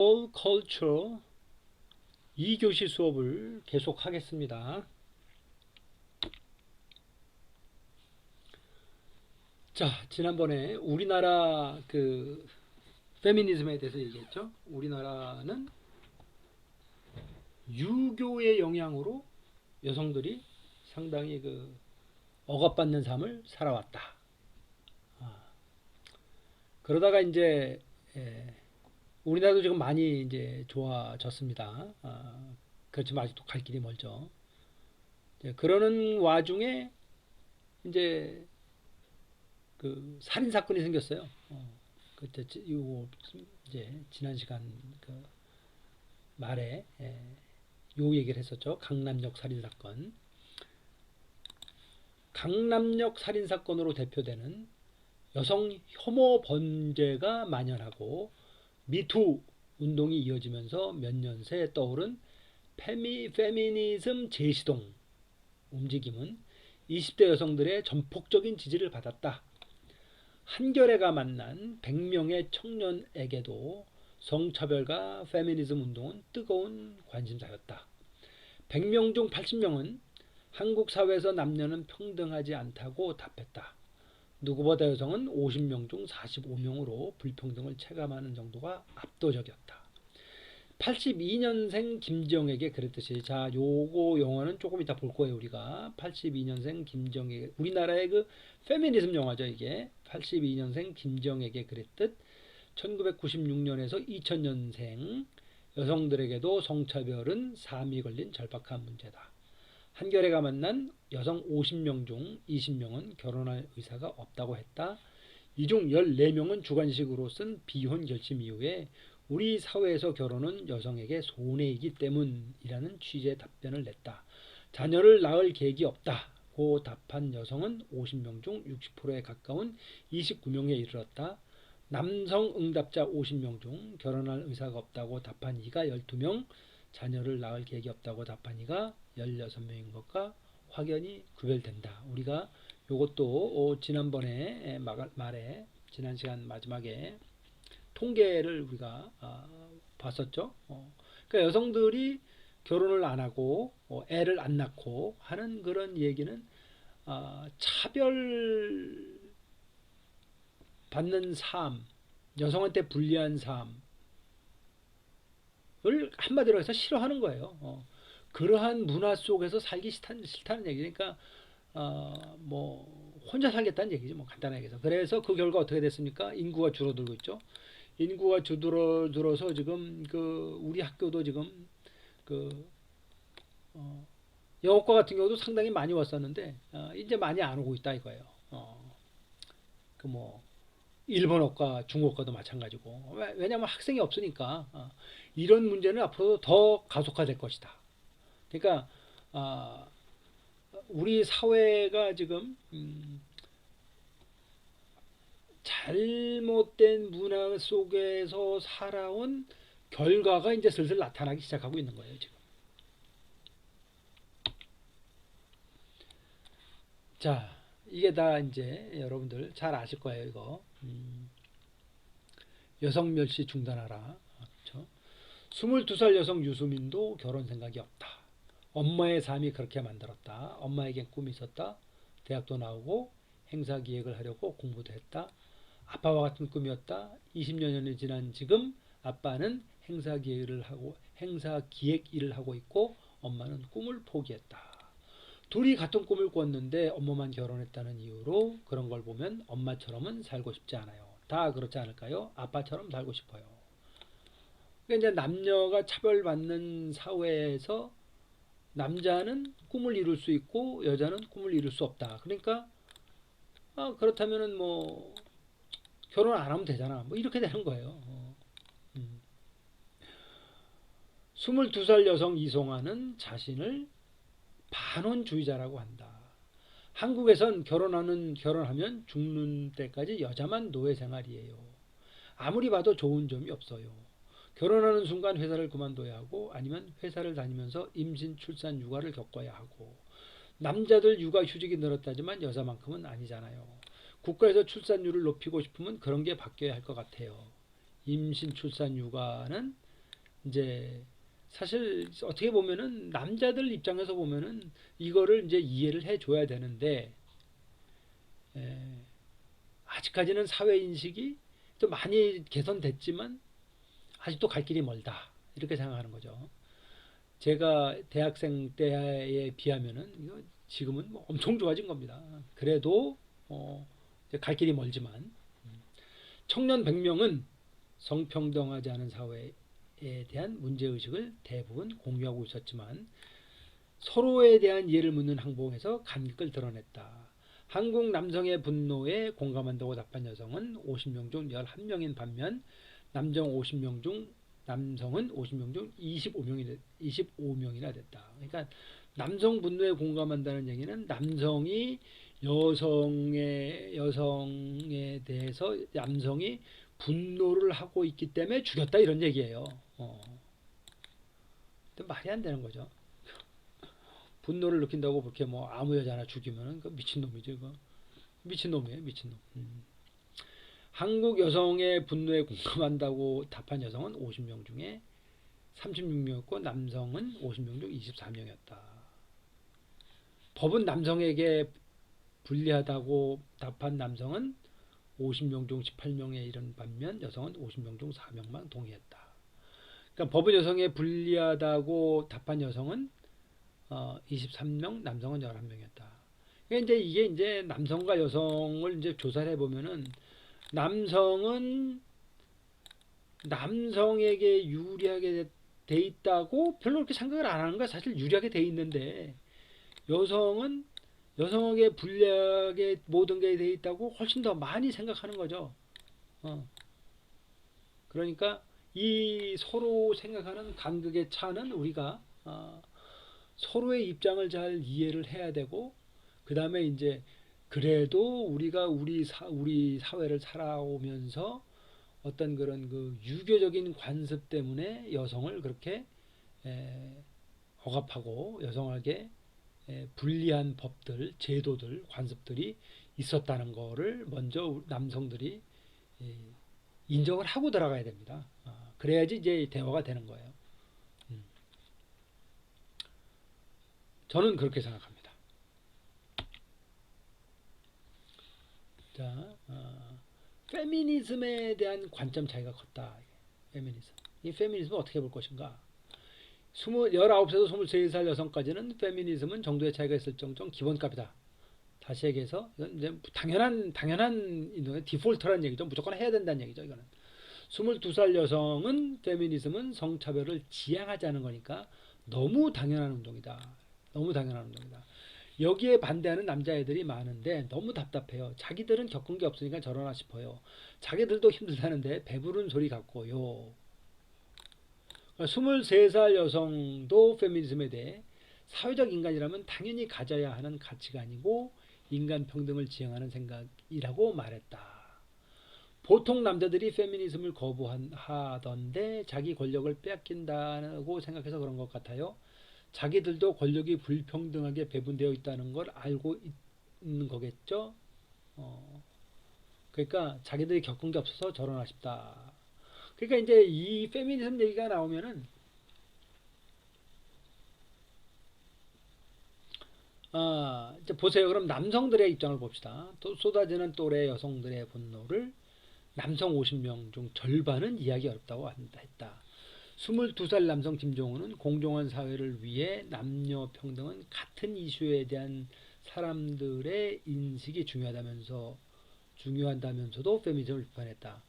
All Culture 2교시 수업을 계속하겠습니다. 자, 지난번에 우리나라 페미니즘에 대해서 얘기했죠. 우리나라는 유교의 영향으로 여성들이 상당히 억압받는 삶을 살아왔다. 그러다가 이제 우리나라도 지금 많이 이제 좋아졌습니다. 그렇지만 아직도 갈 길이 멀죠. 그러는 와중에 이제 살인 사건이 생겼어요. 그때 요 이제 지난 시간 말에 요 얘기를 했었죠. 강남역 살인 사건. 강남역 살인 사건으로 대표되는 여성 혐오 범죄가 만연하고 미투 운동이 이어지면서 몇 년 새 떠오른 페미니즘 재시동 움직임은 20대 여성들의 전폭적인 지지를 받았다. 한겨레가 만난 100명의 청년에게도 성차별과 페미니즘 운동은 뜨거운 관심사였다. 100명 중 80명은 한국 사회에서 남녀는 평등하지 않다고 답했다. 누구보다 여성은 50명 중 45명으로 불평등을 체감하는 정도가 압도적이었다. 82년생 김정에게 그랬듯이, 자, 요거 영화는 조금 이따 볼 거예요. 우리가 82년생 김정에게, 우리나라의 페미니즘 영화죠. 이게 82년생 김정에게 그랬듯 1996년에서 2000년생 여성들에게도 성차별은 삶이 걸린 절박한 문제다. 한겨레가 만난 여성 50명 중 20명은 결혼할 의사가 없다고 했다. 이 중 14명은 주관식으로 쓴 비혼 결심 이후에 우리 사회에서 결혼은 여성에게 손해이기 때문이라는 취지의 답변을 냈다. 자녀를 낳을 계획이 없다고 답한 여성은 50명 중 60%에 가까운 29명에 이르렀다. 남성 응답자 50명 중 결혼할 의사가 없다고 답한 이가 12명, 자녀를 낳을 계획이 없다고 답한 이가 16명인 것과 확연히 구별된다. 우리가 이것도 지난번에 말에 지난 시간 마지막에 통계를 우리가 봤었죠. 그러니까 여성들이 결혼을 안 하고 애를 안 낳고 하는 그런 얘기는 차별 받는 삶, 여성한테 불리한 삶을 한마디로 해서 싫어하는 거예요. 그러한 문화 속에서 살기 싫다는 얘기. 그러니까 뭐 혼자 살겠다는 얘기죠. 뭐 간단하게 해서. 그래서 그 결과 어떻게 됐습니까? 인구가 줄어들고 있죠. 인구가 줄어들어서 지금 우리 학교도 지금 그 영어과 같은 경우도 상당히 많이 왔었는데 이제 많이 안 오고 있다 이거예요. 뭐 일본어과, 중국어과도 마찬가지고. 왜냐하면 학생이 없으니까 이런 문제는 앞으로 더 가속화될 것이다. 그러니까 우리 사회가 지금 잘못된 문화 속에서 살아온 결과가 이제 슬슬 나타나기 시작하고 있는 거예요, 지금. 자, 이게 다 이제 여러분들 잘 아실 거예요, 이거. 여성 멸시 중단하라. 그렇죠? 22살 여성 유수민도 결혼 생각이 없다. 엄마의 삶이 그렇게 만들었다. 엄마에겐 꿈이 있었다. 대학도 나오고 행사 기획을 하려고 공부도 했다. 아빠와 같은 꿈이었다. 20여 년이 지난 지금 아빠는 행사 기획 일을 하고 있고 엄마는 꿈을 포기했다. 둘이 같은 꿈을 꿨는데 엄마만 결혼했다는 이유로 그런 걸 보면 엄마처럼은 살고 싶지 않아요. 다 그렇지 않을까요? 아빠처럼 살고 싶어요. 그러니까 이제 남녀가 차별받는 사회에서 남자는 꿈을 이룰 수 있고 여자는 꿈을 이룰 수 없다. 그러니까 그렇다면은 뭐 결혼 안 하면 되잖아. 뭐 이렇게 되는 거예요. 22살 여성 이송아는 자신을 반혼주의자라고 한다. 한국에선 결혼하면 죽는 때까지 여자만 노예 생활이에요. 아무리 봐도 좋은 점이 없어요. 결혼하는 순간 회사를 그만둬야 하고 아니면 회사를 다니면서 임신, 출산, 육아를 겪어야 하고 남자들 육아 휴직이 늘었다지만 여자만큼은 아니잖아요. 국가에서 출산율을 높이고 싶으면 그런 게 바뀌어야 할 것 같아요. 임신, 출산, 육아는 이제 사실 어떻게 보면은 남자들 입장에서 보면은 이거를 이제 이해를 해줘야 되는데 에, 아직까지는 사회 인식이 또 많이 개선됐지만 아직도 갈 길이 멀다 이렇게 생각하는 거죠. 제가 대학생 때에 비하면은 이거 지금은 뭐 엄청 좋아진 겁니다. 그래도 갈 길이 멀지만 청년 100명은 성평등하지 않은 사회에 대한 문제의식을 대부분 공유하고 있었지만 서로에 대한 이해를 묻는 항목에서 간극을 드러냈다. 한국 남성의 분노에 공감한다고 답한 여성은 50명 중 11명인 반면 남성은 50명 중 25명이나 됐다. 그러니까 남성 분노에 공감한다는 얘기는 남성이 여성에 대해서 남성이 분노를 하고 있기 때문에 죽였다 이런 얘기예요. 말이 안 되는 거죠. 분노를 느낀다고 그렇게 뭐 아무 여자나 죽이면 그 미친놈이죠. 이거. 미친놈이에요. 미친놈. 한국 여성의 분노에 공감한다고 답한 여성은 50명 중에 36명이었고 남성은 50명 중 24명이었다. 법은 남성에게 불리하다고 답한 남성은 50명 중 18명에 이른 반면 여성은 50명 중 4명만 동의했다. 그러니까 법은 여성에 불리하다고 답한 여성은 23명, 남성은 11명이었다. 그러니까 이게 이제 남성과 여성을 이제 조사를 해보면은 남성은 남성에게 유리하게 돼 있다고 별로 그렇게 생각을 안 하는 거야. 사실 유리하게 돼 있는데 여성은 여성에게 불리하게 모든 게 돼 있다고 훨씬 더 많이 생각하는 거죠. 그러니까 이 서로 생각하는 간극의 차는 우리가 서로의 입장을 잘 이해를 해야 되고 그 다음에 이제 그래도 우리가 우리 사회를 살아오면서 어떤 그런 그 유교적인 관습 때문에 여성을 그렇게 억압하고 여성에게 불리한 법들, 제도들, 관습들이 있었다는 거를 먼저 남성들이 인정을 하고 들어가야 됩니다. 그래야지 이제 대화가 되는 거예요. 저는 그렇게 생각합니다. 자, 페미니즘에 대한 관점 차이가 컸다. 페미니즘. 이 페미니즘을 어떻게 볼 것인가? 19세에서 23살 여성까지는 페미니즘은 정도의 차이가 있을 정도는 기본값이다. 다시 얘기해서 이건 이제 당연한 디폴트라는 얘기죠. 무조건 해야 된다는 얘기죠. 이거는 22살 여성은 페미니즘은 성차별을 지향하지 않은 거니까 너무 당연한 운동이다. 너무 당연한 운동이다. 여기에 반대하는 남자애들이 많은데 너무 답답해요. 자기들은 겪은 게 없으니까 저러나 싶어요. 자기들도 힘들다는데 배부른 소리 같고요. 23살 여성도 페미니즘에 대해 사회적 인간이라면 당연히 가져야 하는 가치관이고 인간 평등을 지향하는 생각이라고 말했다. 보통 남자들이 페미니즘을 거부하던데 자기 권력을 빼앗긴다고 생각해서 그런 것 같아요. 자기들도 권력이 불평등하게 배분되어 있다는 걸 알고 있는 거겠죠. 그러니까 자기들이 겪은 게 없어서 저러나 싶다. 그러니까 이제 이 페미니즘 얘기가 나오면은 이제 보세요. 그럼 남성들의 입장을 봅시다. 또 쏟아지는 또래 여성들의 분노를 남성 50명 중 절반은 이해하기 어렵다고 했다. 22살 남성 김종우는 공정한 사회를 위해 남녀 평등은 같은 이슈에 대한 사람들의 인식이 중요한다면서도 페미니즘을 비판했다.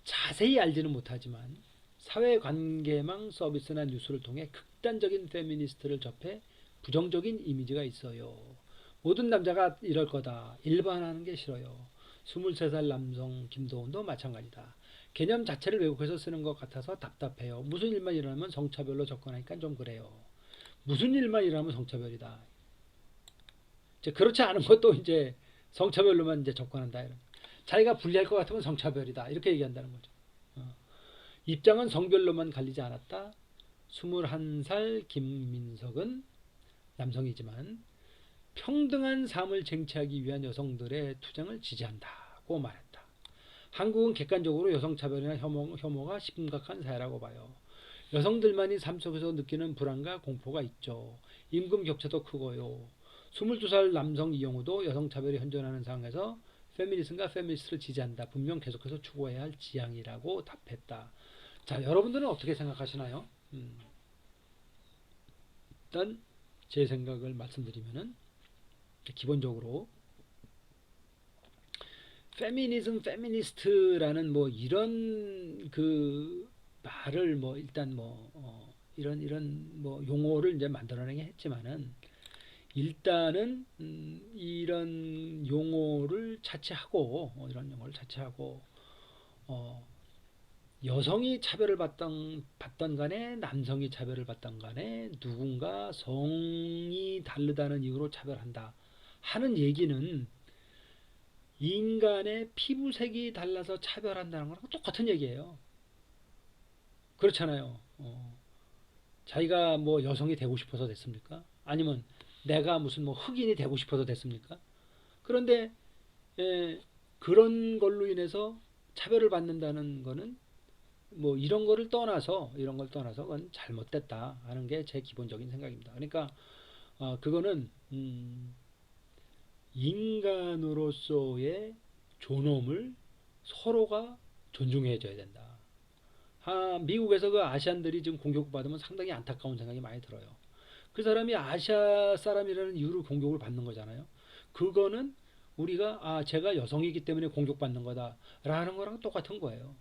자세히 알지는 못하지만 사회관계망 서비스나 뉴스를 통해 극단적인 페미니스트를 접해 부정적인 이미지가 있어요. 모든 남자가 이럴 거다. 일반화하는 게 싫어요. 23살 남성 김도훈도 마찬가지다. 개념 자체를 왜곡해서 쓰는 것 같아서 답답해요. 무슨 일만 일어나면 성차별로 접근하니까 좀 그래요. 무슨 일만 일어나면 성차별이다. 이제 그렇지 않은 것도 이제 성차별로만 이제 접근한다. 자기가 불리할 것 같으면 성차별이다. 이렇게 얘기한다는 거죠. 입장은 성별로만 갈리지 않았다. 21살 김민석은 남성이지만 평등한 삶을 쟁취하기 위한 여성들의 투쟁을 지지한다고 말했다. 한국은 객관적으로 여성차별이나 혐오가 심각한 사회라고 봐요. 여성들만이 삶 속에서 느끼는 불안과 공포가 있죠. 임금 격차도 크고요. 22살 남성 이영우도 여성차별이 현존하는 상황에서 페미니즘과 페미니스트를 지지한다. 분명 계속해서 추구해야 할 지향이라고 답했다. 자, 여러분들은 어떻게 생각하시나요? 일단 제 생각을 말씀드리면은 기본적으로 페미니즘, 페미니스트라는 뭐 이런 그 말을 뭐 일단 뭐 이런 뭐 용어를 이제 만들어내긴 했지만은 일단은 이런 용어를 자체하고 어, 여성이 차별을 받던 간에 남성이 차별을 받던 간에 누군가 성이 다르다는 이유로 차별한다 하는 얘기는 인간의 피부색이 달라서 차별한다는 거랑 똑같은 얘기예요. 그렇잖아요. 자기가 뭐 여성이 되고 싶어서 됐습니까? 아니면 내가 무슨 뭐 흑인이 되고 싶어서 됐습니까? 그런데 그런 걸로 인해서 차별을 받는다는 거는 뭐 이런 걸 떠나서 그건 잘못됐다 하는 게 제 기본적인 생각입니다. 그러니까 그거는 인간으로서의 존엄을 서로가 존중해 줘야 된다. 미국에서 그 아시안들이 지금 공격받으면 상당히 안타까운 생각이 많이 들어요. 그 사람이 아시아 사람이라는 이유로 공격을 받는 거잖아요. 그거는 우리가 제가 여성이기 때문에 공격받는 거다라는 거랑 똑같은 거예요.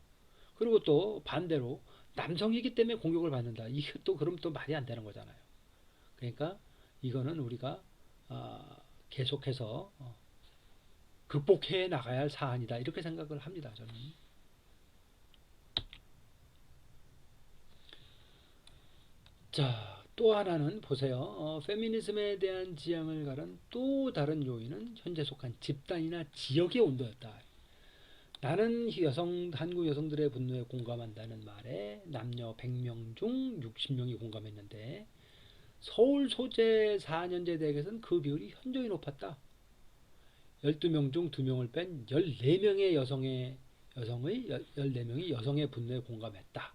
그리고 또 반대로 남성이기 때문에 공격을 받는다. 이게 또 그럼 또 말이 안 되는 거잖아요. 그러니까 이거는 우리가 계속해서 극복해 나가야 할 사안이다. 이렇게 생각을 합니다. 저는. 자, 또 하나는 보세요. 페미니즘에 대한 지향을 가른 또 다른 요인은 현재 속한 집단이나 지역의 온도였다. 나는 한국 여성들의 분노에 공감한다는 말에 남녀 100명 중 60명이 공감했는데 서울 소재 4년제 대학에서는 그 비율이 현저히 높았다. 12명 중 2명을 뺀 14명의 14명이 여성의 분노에 공감했다.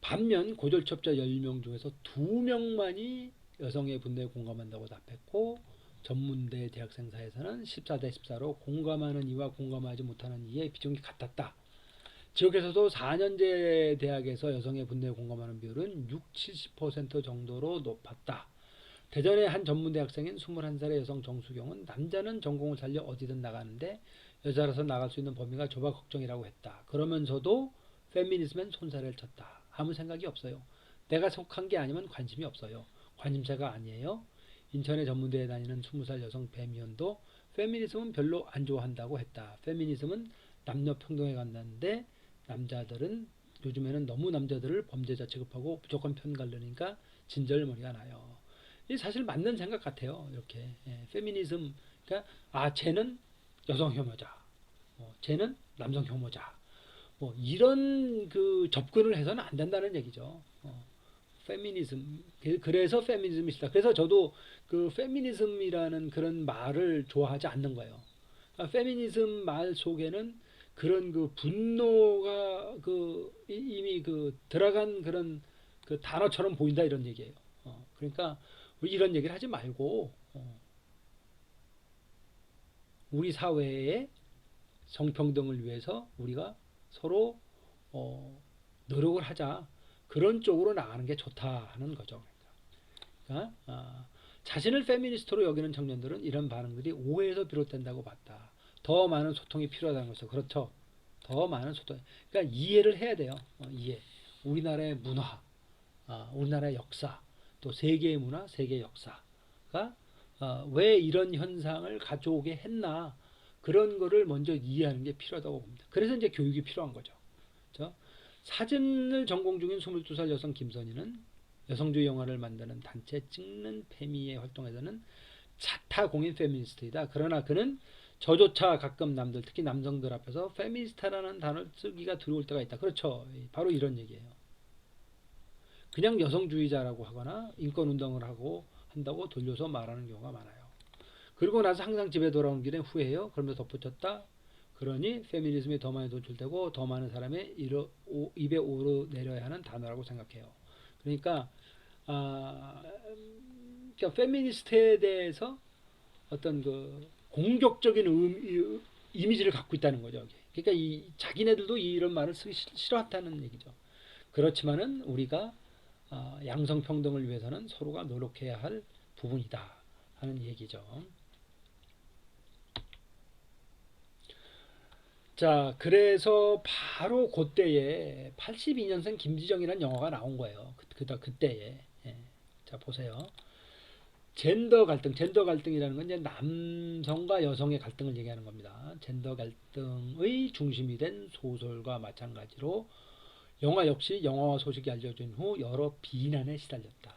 반면 고졸취업자 10명 중에서 2명만이 여성의 분노에 공감한다고 답했고 전문대 대학생 사이에서는 14대 14로 공감하는 이와 공감하지 못하는 이의 비중이 같았다. 지역에서도 4년제 대학에서 여성의 분노에 공감하는 비율은 60-70% 정도로 높았다. 대전의 한 전문대 학생인 21살의 여성 정수경은 남자는 전공을 살려 어디든 나가는데 여자라서 나갈 수 있는 범위가 좁아 걱정이라고 했다. 그러면서도 페미니즘엔 손살을 쳤다. 아무 생각이 없어요. 내가 속한 게 아니면 관심이 없어요. 관심사가 아니에요. 인천의 전문대에 다니는 20살 여성 배미연도 페미니즘은 별로 안 좋아한다고 했다. 페미니즘은 남녀 평등에 간다는데 남자들은 요즘에는 너무 남자들을 범죄자 취급하고 무조건 편가르니까 진절머리가 나요. 이 사실 맞는 생각 같아요. 이렇게 페미니즘 그러니까 쟤는 여성 혐오자, 쟤는 남성 혐오자, 뭐 이런 그 접근을 해서는 안 된다는 얘기죠. 페미니즘 그래서 페미니즘이시다. 그래서 저도 그 페미니즘이라는 그런 말을 좋아하지 않는 거예요. 그러니까 페미니즘 말 속에는 그런 그 분노가 그 이미 그 들어간 그런 그 단어처럼 보인다 이런 얘기예요. 그러니까 우리 이런 얘기를 하지 말고 우리 사회의 성평등을 위해서 우리가 서로 노력을 하자. 그런 쪽으로 나가는 게 좋다 하는 거죠. 그러니까 자신을 페미니스트로 여기는 청년들은 이런 반응들이 오해에서 비롯된다고 봤다. 더 많은 소통이 필요하다는 거죠. 그렇죠. 더 많은 소통. 그러니까 이해를 해야 돼요. 이해. 우리나라의 문화, 우리나라의 역사, 또 세계의 문화, 세계의 역사가 왜 이런 현상을 가져오게 했나 그런 거를 먼저 이해하는 게 필요하다고 봅니다. 그래서 이제 교육이 필요한 거죠. 그렇죠? 사진을 전공 중인 22살 여성 김선희는 여성주의 영화를 만드는 단체 찍는 페미의 활동에서는 자타공인 페미니스트이다. 그러나 그는 저조차 가끔 남들 특히 남성들 앞에서 페미니스트라는 단어를 쓰기가 두려울 때가 있다. 그렇죠. 바로 이런 얘기예요. 그냥 여성주의자라고 하거나 인권운동을 한다고 돌려서 말하는 경우가 많아요. 그리고 나서 항상 집에 돌아온 길에 후회해요. 그러면서 덧붙였다. 그러니 페미니즘이 더 많이 노출되고 더 많은 사람의 입에 오르내려야 하는 단어라고 생각해요. 그러니까 그러니까 페미니스트에 대해서 어떤 그 공격적인 이미지를 갖고 있다는 거죠. 그러니까 자기네들도 이런 말을 쓰기 싫어한다는 얘기죠. 그렇지만은 우리가 양성평등을 위해서는 서로가 노력해야 할 부분이다 하는 얘기죠. 자, 그래서 바로 그때에 82년생 김지정이라는 영화가 나온 거예요. 그때에. 예. 자, 보세요. 젠더 갈등이라는 건 이제 남성과 여성의 갈등을 얘기하는 겁니다. 젠더 갈등의 중심이 된 소설과 마찬가지로 영화 역시 영화화 소식이 알려진 후 여러 비난에 시달렸다.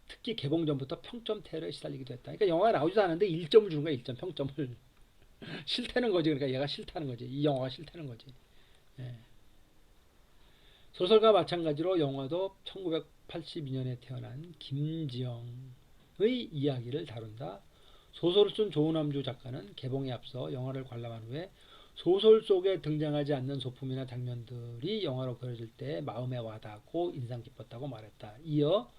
특히 개봉 전부터 평점 테러에 시달리기도 했다. 그러니까 영화가 나오지도 않았는데 1점을 주는 거야. 1점 평점을. 싫다는 거지. 그러니까 얘가 싫다는 거지. 이 영화가 싫다는 거지. 예. 소설과 마찬가지로 영화도 1982년에 태어난 김지영의 이야기를 다룬다. 소설을 쓴 조은암주 작가는 개봉에 앞서 영화를 관람한 후에 소설 속에 등장하지 않는 소품이나 장면들이 영화로 그려질 때 마음에 와닿고 인상 깊었다고 말했다. 이어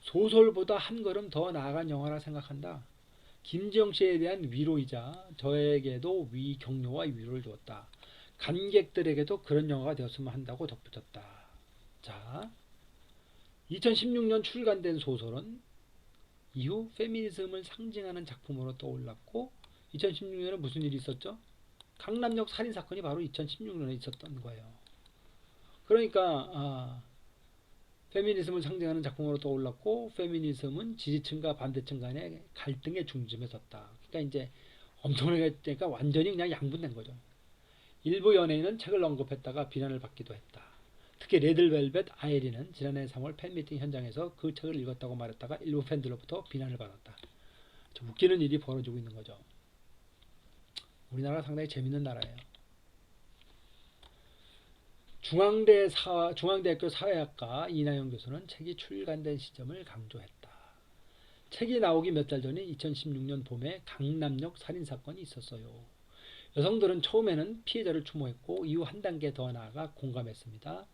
소설보다 한 걸음 더 나아간 영화라 생각한다. 김지영 씨에 대한 위로이자 저에게도 격려와 위로를 주었다. 관객들에게도 그런 영화가 되었으면 한다고 덧붙였다. 자, 2016년 출간된 소설은 이후 페미니즘을 상징하는 작품으로 떠올랐고 2016년에 무슨 일이 있었죠? 강남역 살인사건이 바로 2016년에 있었던 거예요. 그러니까 페미니즘을 상징하는 작품으로 떠올랐고 페미니즘은 지지층과 반대층 간의 갈등의 중심에 섰다. 그러니까 이제 엄청나게 그러니까 완전히 그냥 양분된 거죠. 일부 연예인은 책을 언급했다가 비난을 받기도 했다. 특히 레드벨벳 아이리는 지난해 3월 팬미팅 현장에서 그 책을 읽었다고 말했다가 일부 팬들로부터 비난을 받았다. 좀 웃기는 일이 벌어지고 있는 거죠. 우리나라가 상당히 재밌는 나라예요. 중앙대학교 사회학과 이나영 교수는 책이 출간된 시점을 강조했다. 책이 나오기 몇 달 전인 2016년 봄에 강남역 살인사건이 있었어요. 여성들은 처음에는 피해자를 추모했고 이후 한 단계 더 나아가 공감했습니다.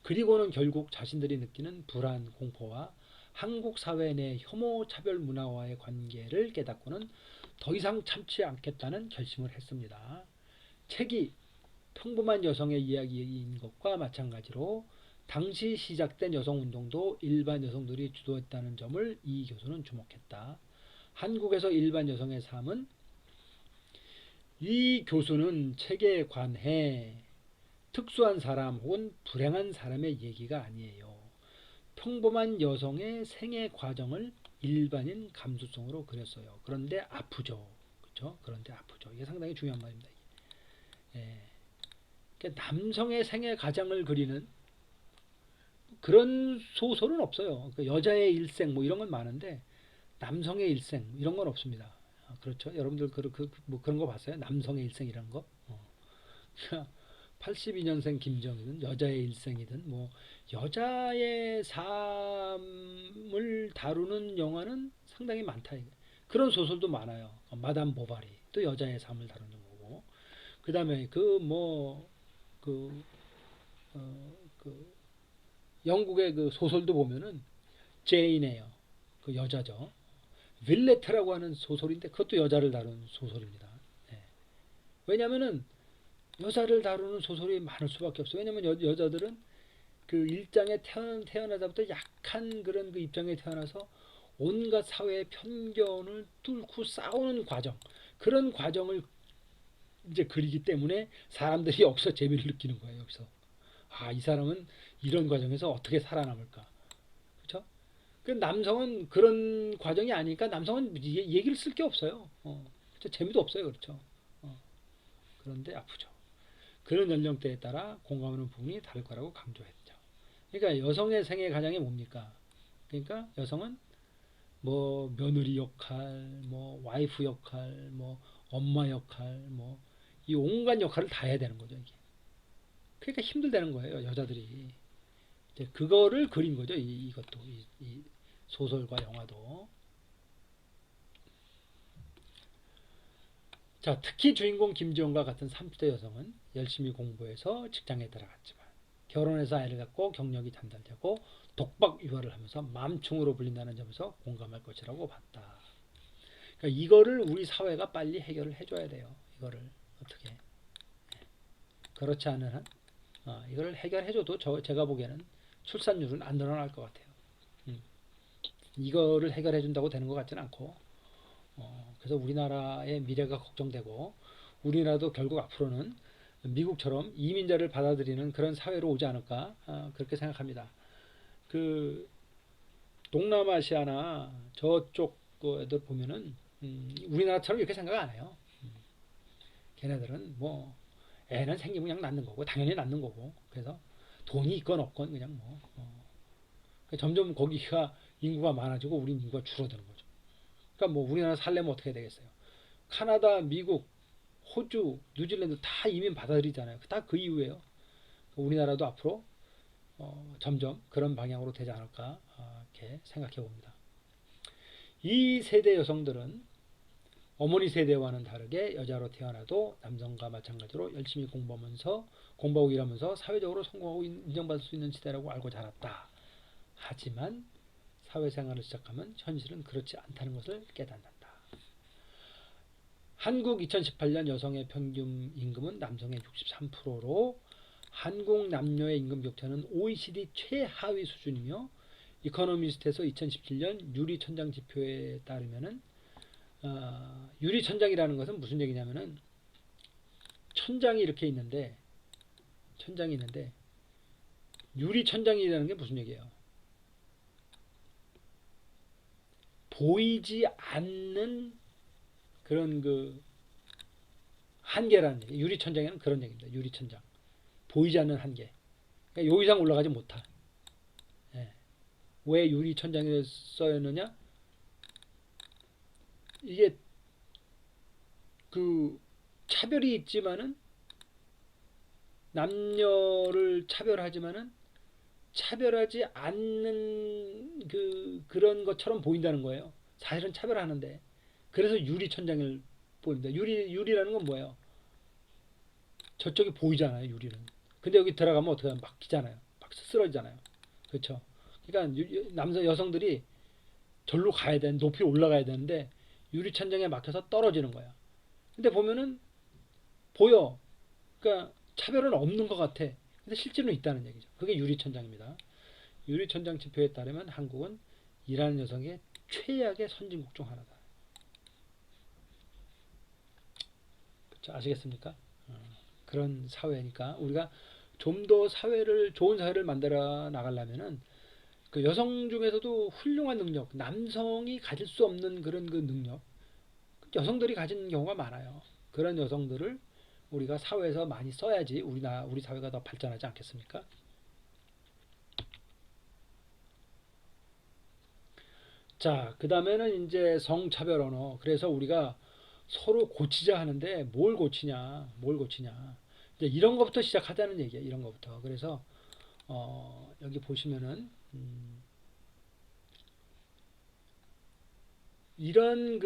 그리고는 결국 자신들이 느끼는 불안, 공포와 한국 사회 내 혐오 차별 문화와의 관계를 깨닫고는 더 이상 참지 않겠다는 결심을 했습니다. 책이 평범한 여성의 이야기인 것과 마찬가지로 당시 시작된 여성운동도 일반 여성들이 주도했다는 점을 이 교수는 주목했다. 한국에서 일반 여성의 삶은 이 교수는 책에 관해 특수한 사람 혹은 불행한 사람의 얘기가 아니에요. 평범한 여성의 생애 과정을 일반인 감수성으로 그렸어요. 그런데 아프죠. 그렇죠? 그런데 아프죠. 이게 상당히 중요한 말입니다. 예. 그러니까 남성의 생애 과정을 그리는 그런 소설은 없어요. 그러니까 여자의 일생 뭐 이런 건 많은데 남성의 일생 이런 건 없습니다. 그렇죠? 여러분들 뭐 그런 거 봤어요? 남성의 일생이라는 거? 82년생 김정희든 여자의 일생이든 뭐 여자의 삶을 다루는 영화는 상당히 많다. 그런 소설도 많아요. 마담 보바리 또 여자의 삶을 다루는 거고. 그다음에 그, 그 영국의 그 소설도 보면은 제인에요. 그 여자죠. 윌레트라고 하는 소설인데 그것도 여자를 다루는 소설입니다. 네. 왜냐하면은 여자를 다루는 소설이 많을 수밖에 없어요. 왜냐하면 여자들은 그 일장에 태어나자부터 약한 그런 그 입장에 태어나서 온갖 사회의 편견을 뚫고 싸우는 과정, 그런 과정을 이제 그리기 때문에 사람들이 여기서 재미를 느끼는 거예요. 여기서 이 사람은 이런 과정에서 어떻게 살아남을까? 그렇죠? 그 남성은 그런 과정이 아니니까 남성은 얘기를 쓸 게 없어요. 그렇죠? 재미도 없어요. 그렇죠? 그런데 아프죠. 그런 연령대에 따라 공감하는 부분이 다를 거라고 강조했죠. 그러니까 여성의 생애 과정이 뭡니까? 그러니까 여성은 뭐 며느리 역할, 뭐 와이프 역할, 뭐 엄마 역할, 뭐 이 온갖 역할을 다 해야 되는 거죠, 이게. 그러니까 힘들다는 거예요, 여자들이. 이제 그거를 그린 거죠, 이것도. 이 소설과 영화도. 자, 특히 주인공 김지원과 같은 30대 여성은 열심히 공부해서 직장에 들어갔지만 결혼해서 아이를 갖고 경력이 단절되고 독박 육아를 하면서 맘충으로 불린다는 점에서 공감할 것이라고 봤다. 그러니까 이거를 우리 사회가 빨리 해결을 해줘야 돼요. 이거를 어떻게 그렇지 않은 한 이걸 해결해줘도 제가 보기에는 출산율은 안 늘어날 것 같아요. 이거를 해결해준다고 되는 것 같지는 않고 그래서 우리나라의 미래가 걱정되고 우리나라도 결국 앞으로는 미국처럼 이민자를 받아들이는 그런 사회로 오지 않을까 그렇게 생각합니다. 그 동남아시아나 저쪽 애들 보면은 우리나라처럼 이렇게 생각 안 해요. 걔네들은 뭐 애는 생기면 그냥 낳는 거고 당연히 낳는 거고 그래서 돈이 있건 없건 그냥 점점 거기가 인구가 많아지고 우리 인구가 줄어드는 거죠. 그러니까 뭐 우리나라 살려면 어떻게 되겠어요? 카나다, 미국, 호주, 뉴질랜드 다 이민 받아들이잖아요. 다 그 이유예요. 우리나라도 앞으로 점점 그런 방향으로 되지 않을까 이렇게 생각해 봅니다. 이 세대 여성들은 어머니 세대와는 다르게 여자로 태어나도 남성과 마찬가지로 열심히 공부하고 일하면서 사회적으로 성공하고 인정받을 수 있는 시대라고 알고 자랐다. 하지만 사회생활을 시작하면 현실은 그렇지 않다는 것을 깨닫는다. 한국 2018년 여성의 평균 임금은 남성의 63%로 한국 남녀의 임금 격차는 OECD 최하위 수준이며 이코노미스트에서 2017년 유리천장 지표에 따르면은 유리천장이라는 것은 무슨 얘기냐면은 천장이 있는데 유리천장이라는 게 무슨 얘기예요? 보이지 않는 그런 한계라는 얘기. 유리천장에는 그런 얘기입니다. 유리천장. 보이지 않는 한계. 그러니까 요 이상 올라가지 못할. 예. 왜 유리천장을 써였느냐? 이게 차별이 있지만은 남녀를 차별하지만은 차별하지 않는 그런 것처럼 보인다는 거예요. 사실은 차별하는데. 그래서 유리천장을 보입니다. 유리라는 건 뭐예요? 저쪽이 보이잖아요, 유리는. 근데 여기 들어가면 어떻게 하면 막히잖아요. 막 쓰러지잖아요. 그렇죠? 그러니까 여성들이 절로 가야 되는 높이 올라가야 되는데 유리천장에 막혀서 떨어지는 거야. 근데 보면은 보여. 그러니까 차별은 없는 것 같아. 근데 실제로는 있다는 얘기죠. 그게 유리천장입니다. 유리천장 지표에 따르면 한국은 일하는 여성의 최악의 선진국 중 하나다. 그렇죠? 아시겠습니까? 그런 사회니까 우리가 좀 더 좋은 사회를 만들어 나가려면은 그 여성 중에서도 훌륭한 능력, 남성이 가질 수 없는 그런 능력, 여성들이 가진 경우가 많아요. 그런 여성들을 우리가 사회에서 많이 써야지 우리 사회가 더 발전하지 않겠습니까? 자, 그 다음에는 이제 성차별 언어. 그래서 우리가 서로 고치자 하는데 뭘 고치냐, 뭘 고치냐. 이제 이런 것부터 시작하자는 얘기예요. 이런 것부터. 그래서 여기 보시면은 이런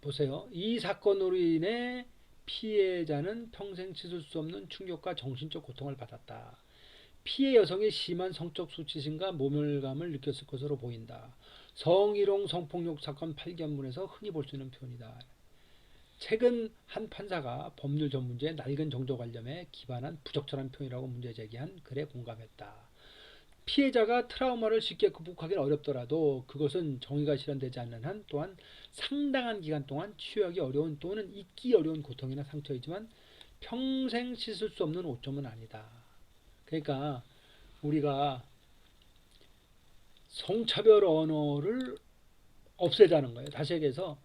보세요. 이 사건으로 인해 피해자는 평생 씻을 수 없는 충격과 정신적 고통을 받았다. 피해 여성의 심한 성적 수치심과 모멸감을 느꼈을 것으로 보인다. 성희롱 성폭력 사건 8견문에서 흔히 볼 수 있는 표현이다. 최근 한 판사가 법률 전문지에 낡은 정조 관념에 기반한 부적절한 표현이라고 문제 제기한 글에 공감했다. 피해자가 트라우마를 쉽게 극복하기는 어렵더라도 그것은 정의가 실현되지 않는 한 또한 상당한 기간 동안 치유하기 어려운 또는 잊기 어려운 고통이나 상처이지만 평생 씻을 수 없는 오점은 아니다. 그러니까 우리가 성차별 언어를 없애자는 거예요. 다시 얘기해서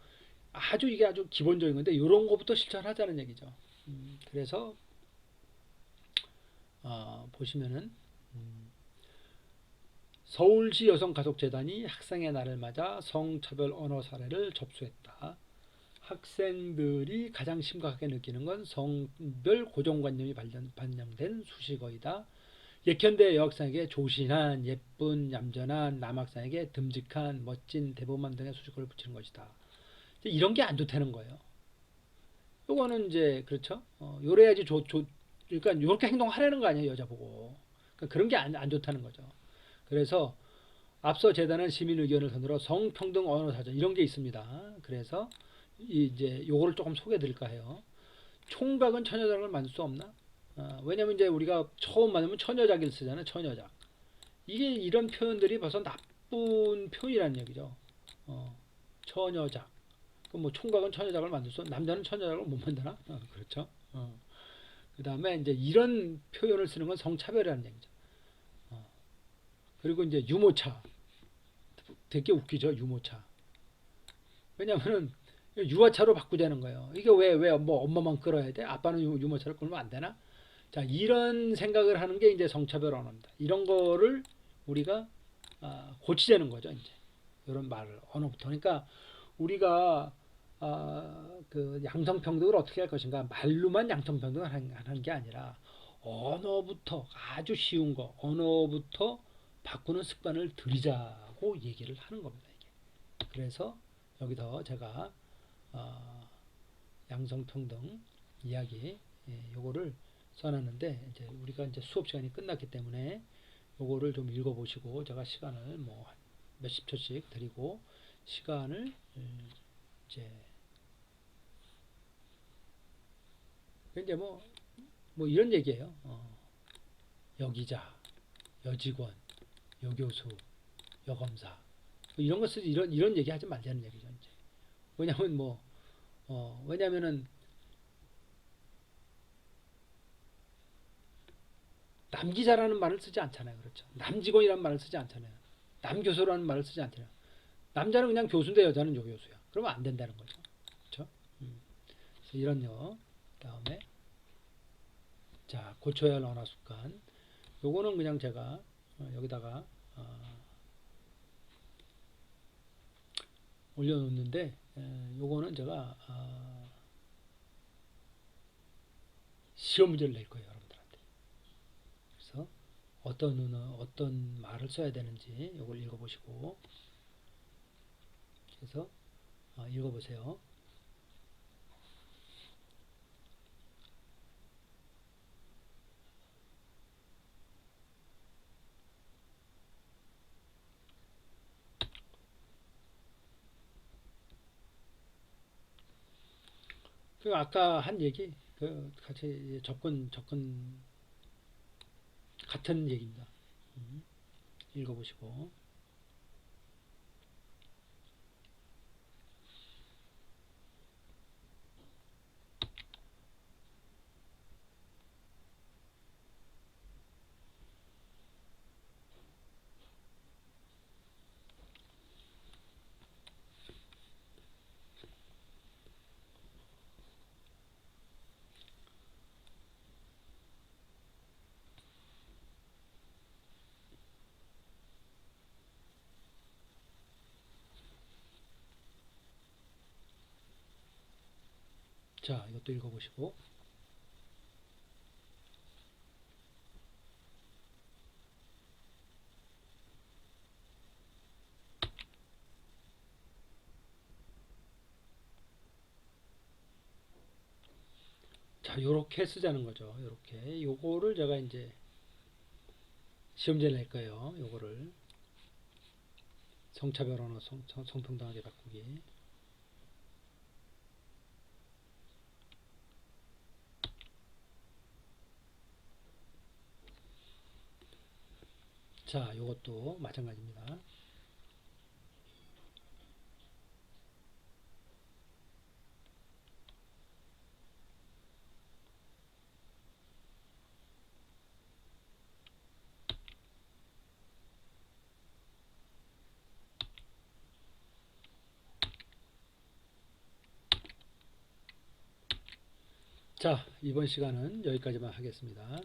이게 아주 기본적인 건데 이런 것부터 실천하자는 얘기죠. 그래서 보시면은 서울시 여성가족재단이 학생의 날을 맞아 성차별 언어 사례를 접수했다. 학생들이 가장 심각하게 느끼는 건 성별 고정관념이 반영된 수식어이다. 예컨대 여학생에게 조신한, 예쁜, 얌전한, 남학생에게 듬직한, 멋진, 대범한 등의 수식어를 붙이는 것이다. 이런 게 안 좋다는 거예요. 요거는 이제 그렇죠. 요래야지 그러니까 요렇게 행동하라는 거 아니에요, 여자 보고. 그러니까 그런 게 안 좋다는 거죠. 그래서 앞서 재단은 시민 의견을 선으로 성평등 언어 사전 이런 게 있습니다. 그래서 이제 요거를 조금 소개해 드릴까 해요. 총각은 처녀작을 만들 수 없나? 왜냐면 이제 우리가 처음 만들면 처녀작을 쓰잖아요. 처녀작. 이게 이런 표현들이 벌써 나쁜 표현이라는 얘기죠. 어, 처녀작. 그럼 뭐 총각은 처녀작을 만들 수, 남자는 처녀작을 못 만드나? 그렇죠. 그 다음에 이제 이런 표현을 쓰는 건 성차별이라는 얘기죠. 그리고 이제 유모차. 되게 웃기죠, 유모차. 왜냐면은 유아차로 바꾸자는 거예요. 이게 왜 뭐 엄마만 끌어야 돼? 아빠는 유모차를 끌면 안 되나? 자, 이런 생각을 하는 게 이제 성차별 언어입니다. 이런 거를 우리가 고치자는 거죠, 이제. 이런 말을 언어부터. 그러니까 우리가 그 양성평등을 어떻게 할 것인가 말로만 양성평등을 하는 게 아니라 언어부터 아주 쉬운 거 언어부터 바꾸는 습관을 들이자고 얘기를 하는 겁니다. 이게. 그래서 여기서 제가 어, 양성평등 이야기 요거를 써놨는데 이제 우리가 이제 수업 시간이 끝났기 때문에 요거를 좀 읽어보시고 제가 시간을 뭐 몇십 초씩 드리고 시간을 이제 이제 뭐 이런 얘기예요. 여기자, 여직원, 여교수, 여검사 뭐 이런 거 쓰지 이런 얘기 하지 말자는 얘기죠. 이제 왜냐면 왜냐면은 남기자라는 말을 쓰지 않잖아요. 그렇죠. 남직원이라는 말을 쓰지 않잖아요. 남교수라는 말을 쓰지 않잖아요. 남자는 그냥 교수인데 여자는 여교수야. 그러면 안 된다는 거죠. 그렇죠? 그래서 이런 요. 다음에 자 고쳐야 할 언어 습관. 요거는 그냥 제가 여기다가 올려놓는데 요거는 제가 시험 문제를 낼 거예요, 여러분들한테. 그래서 어떤 말을 써야 되는지 요걸 읽어보시고 그래서 읽어보세요. 그 아까 한 얘기 그 같이 접근 같은 얘기입니다. 읽어보시고 자 이것도 읽어보시고 자 요렇게 쓰자는 거죠. 요렇게 요거를 제가 이제 시험제 낼 거예요. 요거를 성차별 언어 성평등하게 바꾸기. 자 요것도 마찬가지입니다. 자 이번 시간은 여기까지만 하겠습니다.